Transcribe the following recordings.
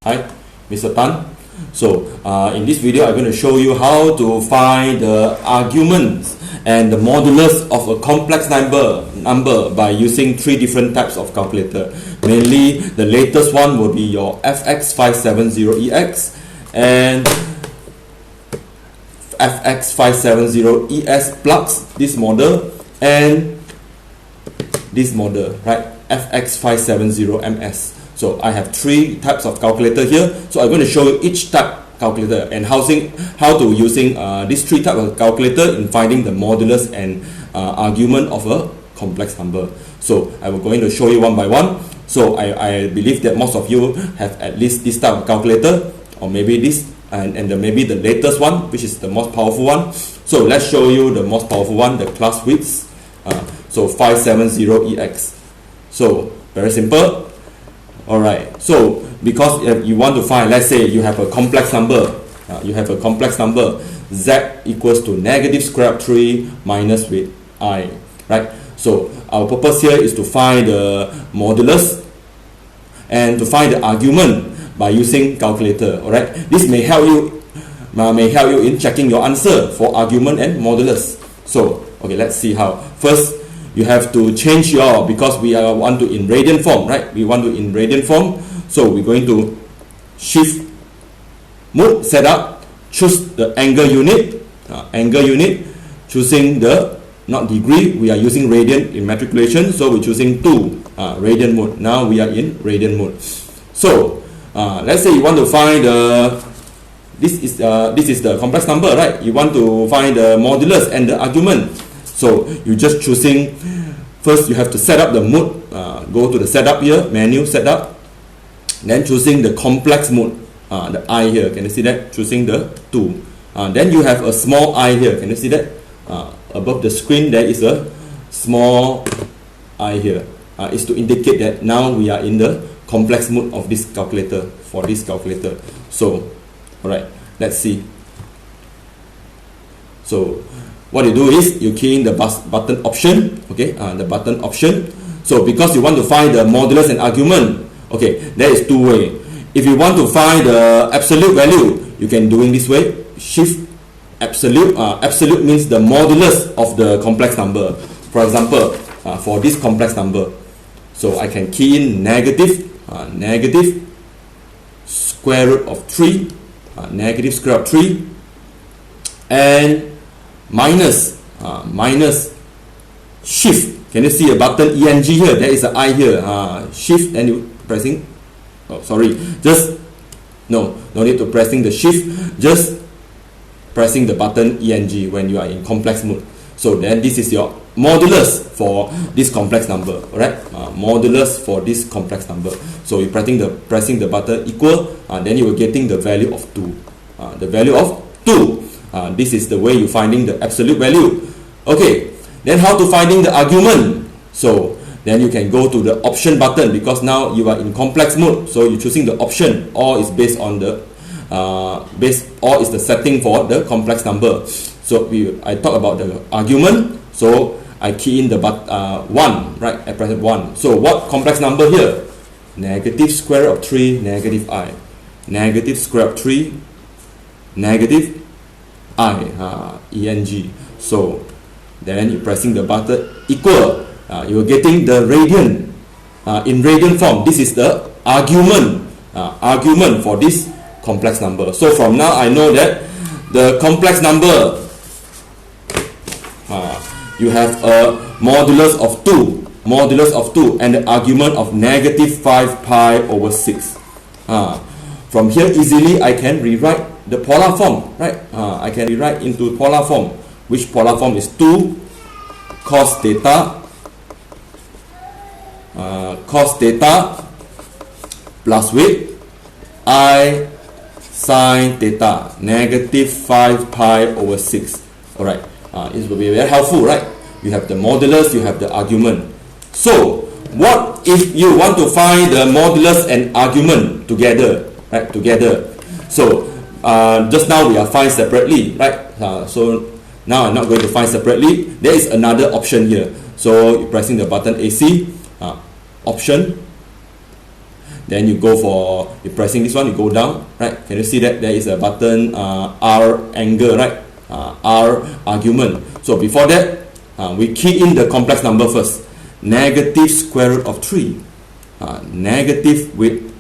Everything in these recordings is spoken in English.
Hi, Mr. Tan. So in this video, I'm going to show you how to find the arguments and the modulus of a complex number by using 3 different types of calculator. Mainly, the latest one will be your FX570EX and FX570ES plus this model and this model, right? FX570MS. So I have 3 types of calculator here. So I'm going to show you each type calculator and how to using these 3 types of calculator in finding the modulus and argument of a complex number. So I will going to show you one by one. So I believe that most of you have at least this type of calculator, or maybe this and maybe the latest one, which is the most powerful one. So let's show you the most powerful one, the class width. So 570EX. So very simple. Alright, so because you want to find, let's say you have a complex number, z equals to negative square root 3 minus with I, right? So our purpose here is to find the modulus and to find the argument by using calculator. Alright, this may help you in checking your answer for argument and modulus. So okay, let's see how. First, you have to change your, because we want to in radian form, right? We want to in radian form. So we're going to shift mode setup, choose the angle unit, choosing the not degree, we are using radian in matriculation, so we're choosing 2 radian mode. Now we are in radian mode. So let's say you want to find this is the complex number, right? You want to find the modulus and the argument. So you just choosing, first you have to set up the mode, go to the setup here, menu setup, then choosing the complex mode, the I here, can you see that? Choosing the 2. Then you have a small I here, can you see that? Above the screen there is a small I here. It's to indicate that now we are in the complex mode of this calculator, for this calculator. So, alright, let's see. So, what you do is you key in the button option, okay, the button option. So because you want to find the modulus and argument, okay, there is 2 ways. If you want to find the absolute value, you can do in this way. Shift absolute. Absolute means the modulus of the complex number. For example, for this complex number, so I can key in negative square root of 3, negative square root of 3, and minus shift. Can you see a button ENG here? There is an I here. Shift and you pressing. Oh, sorry. Just no need to pressing the shift. Just pressing the button ENG when you are in complex mode. So then this is your modulus for this complex number. Alright, modulus for this complex number. So you pressing the button equal. Then you are getting the value of 2. The value of 2. This is the way you finding the absolute value. Okay, then how to finding the argument? So then you can go to the option button, because now you are in complex mode. So you're choosing the option. All is based on the all is the setting for the complex number. So I talk about the argument. So I key in the 1, right? I press 1. So what complex number here? Negative square root of 3 negative I. Negative square root of 3 negative I, ENG. So then you're pressing the button equal. You're getting the radian in radian form. This is the argument for this complex number. So from now I know that the complex number, you have a modulus of 2, and the argument of negative 5 pi over 6. From here easily I can rewrite the polar form, right? I can rewrite into polar form, which polar form is 2 cos theta plus with I sin theta, negative 5 pi over 6. Alright, it will be very helpful, right? You have the modulus, you have the argument. So what if you want to find the modulus and argument together, right? So just now we are find separately, right? So now I'm not going to find separately. There is another option here. So you're pressing the button AC, option. then you go for, you're pressing this one, you go down, right? Can you see that there is a button R angle, right? R argument. So before that, we key in the complex number first. Negative square root of 3. Negative with,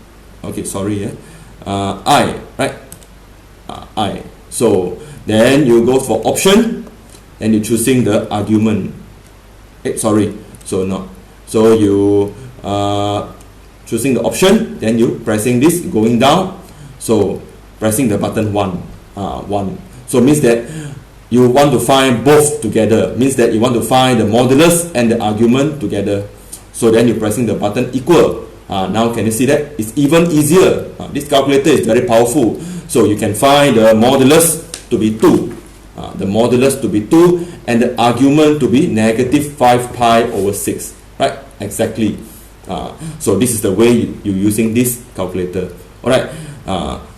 okay, sorry, I, right? I. So then you go for option, and you're choosing the argument. Sorry, so no. So you choosing the option, then you pressing this, going down. So pressing the button 1, 1. So means that you want to find both together. Means that you want to find the modulus and the argument together. So then you're pressing the button equal. Now can you see that? It's even easier. This calculator is very powerful. So you can find the modulus to be 2. The modulus to be 2 and the argument to be negative 5 pi over 6. Right? Exactly. So this is the way you're using this calculator. Alright.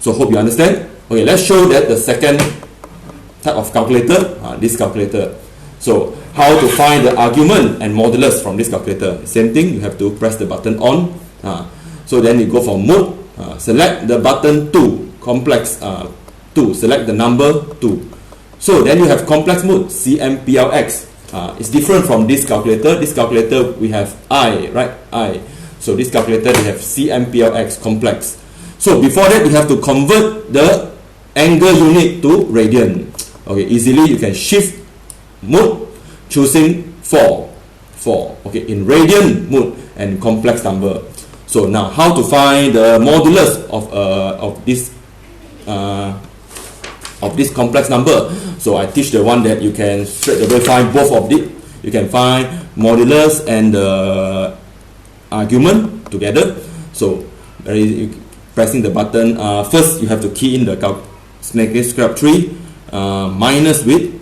So hope you understand. Okay, let's show that the second type of calculator, this calculator. So how to find the argument and modulus from this calculator? Same thing, you have to press the button on. So then you go for mode, select the button 2, complex 2, select the number 2. So then you have complex mode, CMPLX. It's different from this calculator. This calculator we have I, right? I. So this calculator we have CMPLX complex. So before that, you have to convert the angle unit to radian. Okay, easily you can shift mode, choosing 4. Okay, in radian mode and complex number. So now how to find the modulus of this complex number? So I teach the one that you can straight away find both of it. You can find modulus and the argument together. So pressing the button, first you have to key in the negative square 3 minus with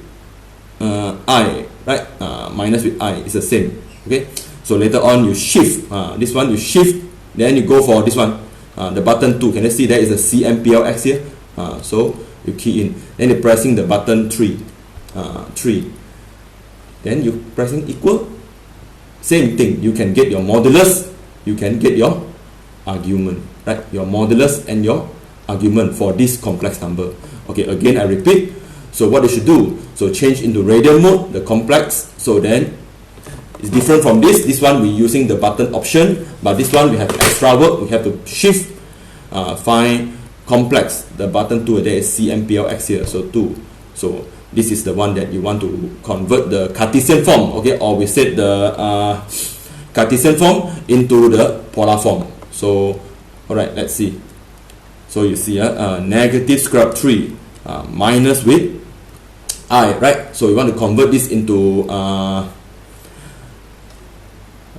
I, right? Minus with I is the same. Okay, so later on you shift this one, you shift, then you go for this one, the button 2. Can you see there is a CMPLX here? So you key in, then you're pressing the button 3, then you pressing equal. Same thing, you can get your modulus, you can get your argument, right? Your modulus and your argument for this complex number. Okay, again I repeat. So what you should do, so change into radian mode, the complex. So then it's different from this. This one we're using the button option, but this one we have extra work. We have to shift, find complex, the button 2. There is CMPLX here, so 2. So this is the one that you want to convert the Cartesian form, okay, or we set the Cartesian form into the polar form. So alright, let's see. So you see negative square 3 minus with I, right? So you want to convert this into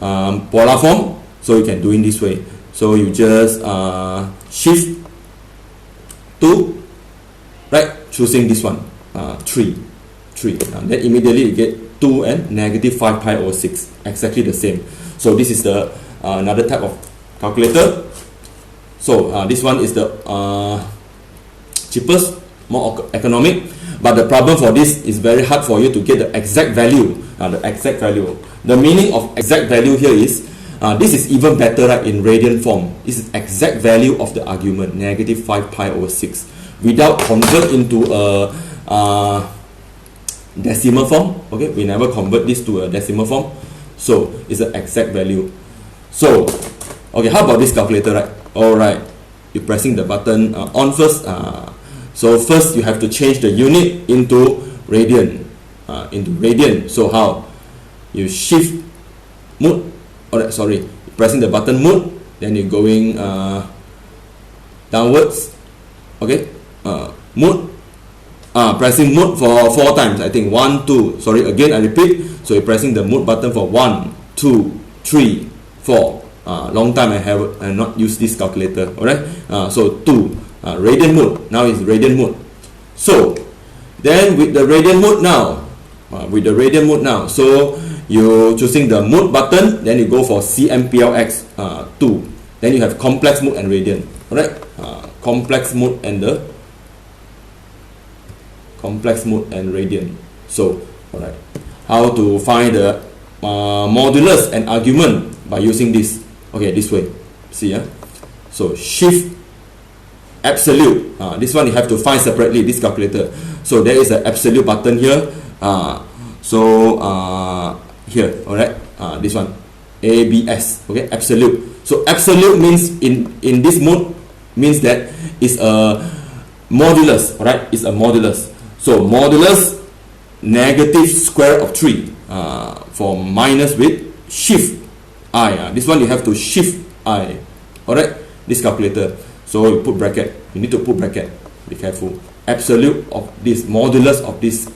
polar form. So you can do in this way. So you just shift 2, right? Choosing this one, 3. Then immediately you get 2 and negative 5 pi over 6, exactly the same. So this is the another type of calculator. So this one is the cheapest, more economic, but the problem for this is very hard for you to get the exact value. The meaning of exact value here is this is even better, right? In radian form, this is exact value of the argument, negative 5 pi over 6, without convert into a decimal form. Okay, we never convert this to a decimal form, so it's an exact value. So okay, how about this calculator, right? Alright, you're pressing the button on first. So first you have to change the unit into radian. So how? You shift mode. Alright, sorry, pressing the button mode, then you're going downwards. Okay, mode. Pressing mode for 4 times. I think 1, 2. Sorry, again I repeat. So you're pressing the mode button for 1, 2, 3, 4. Long time I have not used this calculator. Alright, so 2, radian mode. Now it's radian mode. So then with the radian mode now, so you choosing the mode button, then you go for CMPLX 2. Then you have complex mode and radian. Alright, complex mode and the complex mode and radian. So alright, how to find the modulus and argument by using this? Okay, this way. See, So shift absolute. This one you have to find separately, this calculator. So there is an absolute button here. Here, alright, this one, ABS, okay, absolute. So absolute means in this mode means that it's a modulus, alright, it's a modulus. So modulus negative square of 3 for minus with shift I. This one you have to shift I, alright, this calculator. So you put bracket, you need to put bracket, be careful. Absolute of this, modulus of this.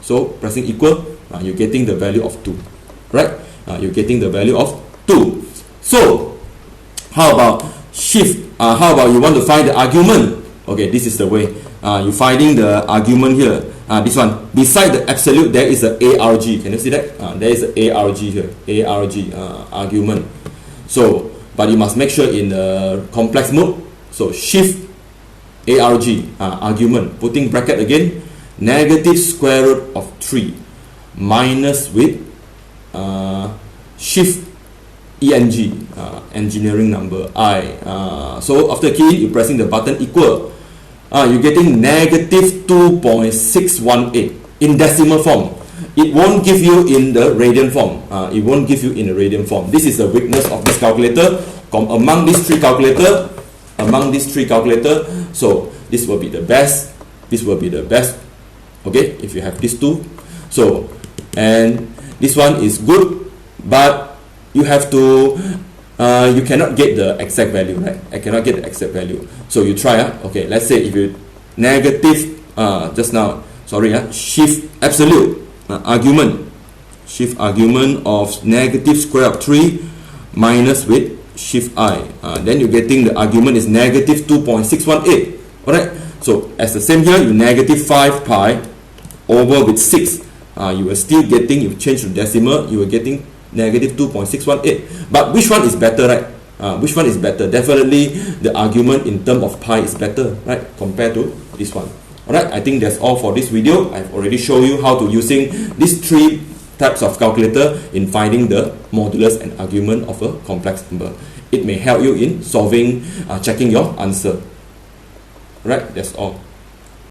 So pressing equal, you're getting the value of 2, right? You're getting the value of 2. So how about shift? How about you want to find the argument? Okay, this is the way. You're finding the argument here. This one, beside the absolute, there is a ARG. Can you see that? There is a ARG here. ARG, argument. So, but you must make sure in the complex mode. So shift ARG, argument, putting bracket again, negative square root of 3 minus with shift ENG, engineering number I. So after key, you're pressing the button equal. You're getting negative 2.618 in decimal form. It won't give you in the radian form. It won't give you in the radian form. This is the weakness of this calculator. Among these three calculators, so this will be the best. This will be the best. Okay, if you have these two. So, and this one is good, but you have to. You cannot get the exact value, right? I cannot get the exact value. So you try. Okay, let's say if you negative. Just now. Sorry. Shift absolute argument. Shift argument of negative square of 3 minus with shift I. Then you're getting the argument is negative 2.618. Alright. So as the same here, you negative 5 pi over with 6. You are still getting, you change to decimal, you are getting negative 2.618. But which one is better, right? Which one is better? Definitely the argument in terms of pi is better, right? Compared to this one. Alright, I think that's all for this video. I've already shown you how to using these three types of calculator in finding the modulus and argument of a complex number. It may help you in solving, checking your answer. Right, that's all.